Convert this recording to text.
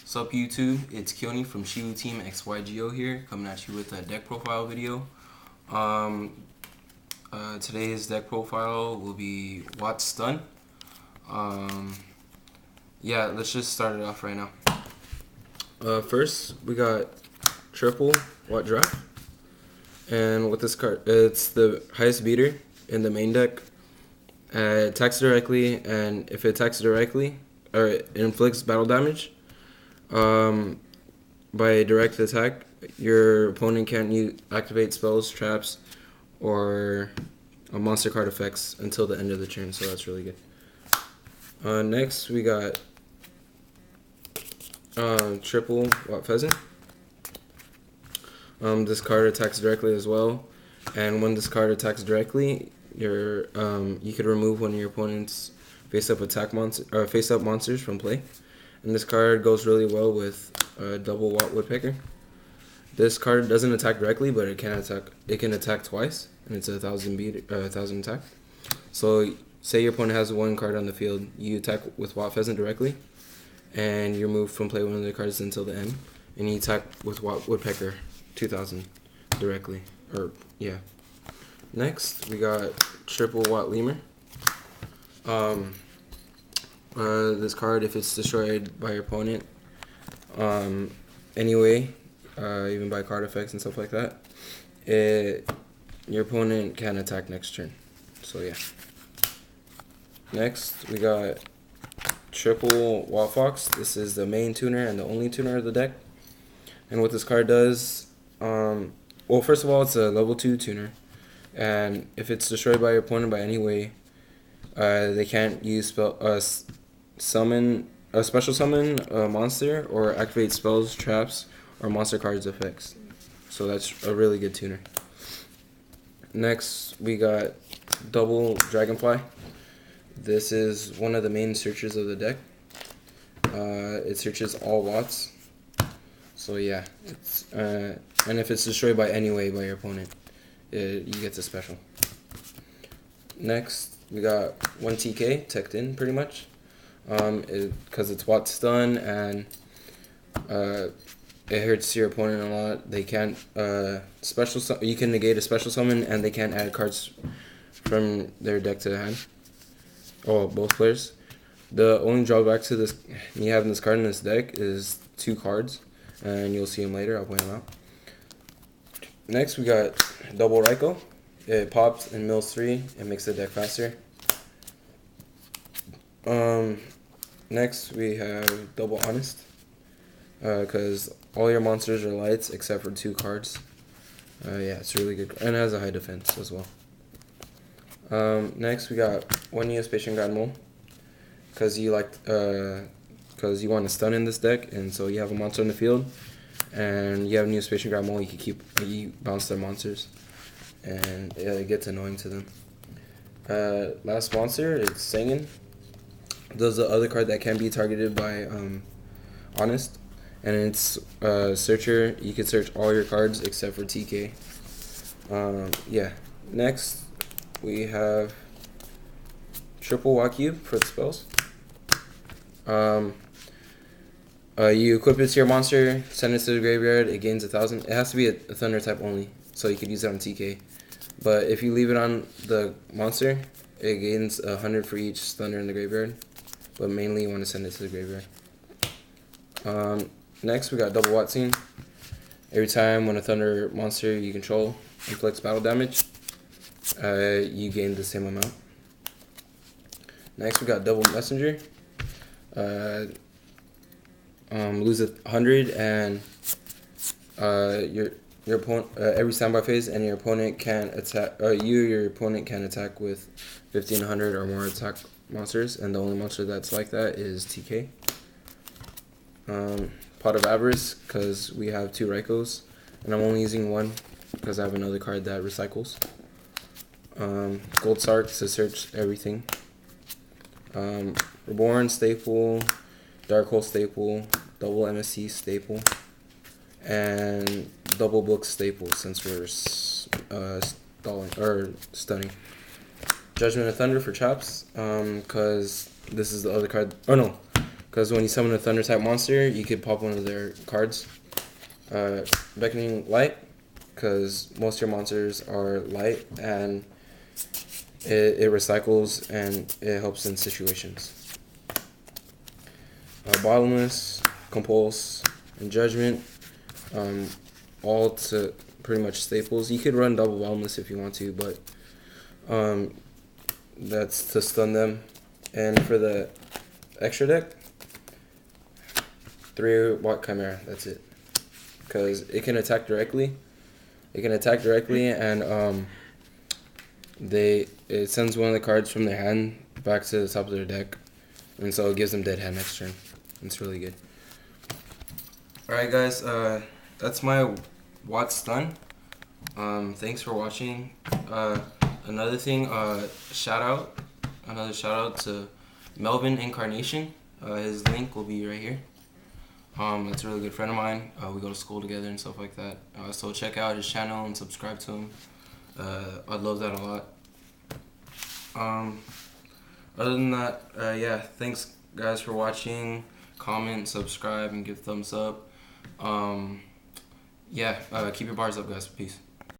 What's up YouTube? It's Keone from Shiwu Team XYGO here, coming at you with a deck profile video. Today's deck profile will be Watt Stun. Yeah, let's just start it off right now. First, we got triple Watt Draft. And with this card, it's the highest beater in the main deck. It attacks directly, and if it attacks directly, or it inflicts battle damage, by direct attack, your opponent can't activate spells, traps, or monster card effects until the end of the turn, so that's really good. Next, we got triple Watt Pheasant. This card attacks directly as well, and when this card attacks directly, you could remove one of your opponent's face-up monsters from play. And this card goes really well with double Watt Woodpecker. This card doesn't attack directly, but it can attack twice, and it's a 1,000 attack. So say your opponent has one card on the field, you attack with Watt Pheasant directly, and you remove from play one of the cards until the end, and you attack with Watt Woodpecker 2,000 directly. Next, we got triple Watt Lemur. This card, if it's destroyed by your opponent, anyway, even by card effects and stuff like that, your opponent can attack next turn. So yeah. Next, we got triple Watt Fox. This is the main tuner and the only tuner of the deck. And what this card does, well, first of all, it's a level 2 tuner. And if it's destroyed by your opponent by any way, they can't use special summon a monster or activate spells, traps, or monster cards effects. So that's a really good tuner. Next, we got double Dragonfly. This is one of the main searchers of the deck. It searches all Watts. So yeah, and if it's destroyed by any way by your opponent, you get the special. Next, we got 1 TK teched in pretty much, because it's Watt Stun and it hurts your opponent a lot. They can't you can negate a special summon, and they can't add cards from their deck to the hand. Oh, both players. The only drawback to this, me having this card in this deck, is 2 cards, and you'll see them later. I'll point them out. Next, we got double Raikou. It pops and mills 3. It makes the deck faster. Next, we have double Honest, because all your monsters are lights except for 2 cards. Yeah, it's really good, and it has a high defense as well. Next, we got 1 Neospatian God Mole, because you you want to stun in this deck, and so you have a monster in the field, and you have Neospatian God Mole. You bounce their monsters, and yeah, it gets annoying to them. Last monster, it's Sangan. This is the other card that can be targeted by Honest, and it's Searcher. You can search all your cards except for TK. Yeah. Next, we have triple Watt Cube for the spells. You equip it to your monster, send it to the graveyard. It gains 1,000. It has to be a Thunder type only, so you could use it on TK. But if you leave it on the monster, it gains 100 for each Thunder in the graveyard. But mainly you want to send it to the graveyard. Next, we got double Wattsine. Every time when a Thunder monster you control inflicts battle damage, you gain the same amount. Next, we got double Messenger. Lose 100, and your opponent every standby phase, and your opponent can attack. Your opponent can attack with 1,500 or more attack monsters, and the only monster that's like that is TK. Pot of Avarice, because we have 2 Raikous, and I'm only using 1 because I have another card that recycles. Gold Sark to search everything. Reborn staple, Dark Hole staple, double MSC staple, and double Book staple since we're stunning. Judgment of Thunder for traps, because this is the other card. Oh no, Because when you summon a Thunder type monster, you could pop one of their cards. Beckoning Light, because most of your monsters are light, and it recycles and it helps in situations. Bottomless, Compulse, and Judgment, all to pretty much staples. You could run double Bottomless if you want to, but that's to stun them. And for the extra deck, 3 Watt Chimera, that's it. Because it can attack directly. And it sends one of the cards from their hand back to the top of their deck, and so it gives them dead hand next turn. It's really good. Alright guys, that's my Watt stun. Thanks for watching. Another shout out to Melvin Incarnation. His link will be right here. That's a really good friend of mine. We go to school together and stuff like that. So check out his channel and subscribe to him. I'd love that a lot. Other than that, yeah, thanks guys for watching. Comment, subscribe, and give thumbs up. Yeah, keep your bars up, guys. Peace.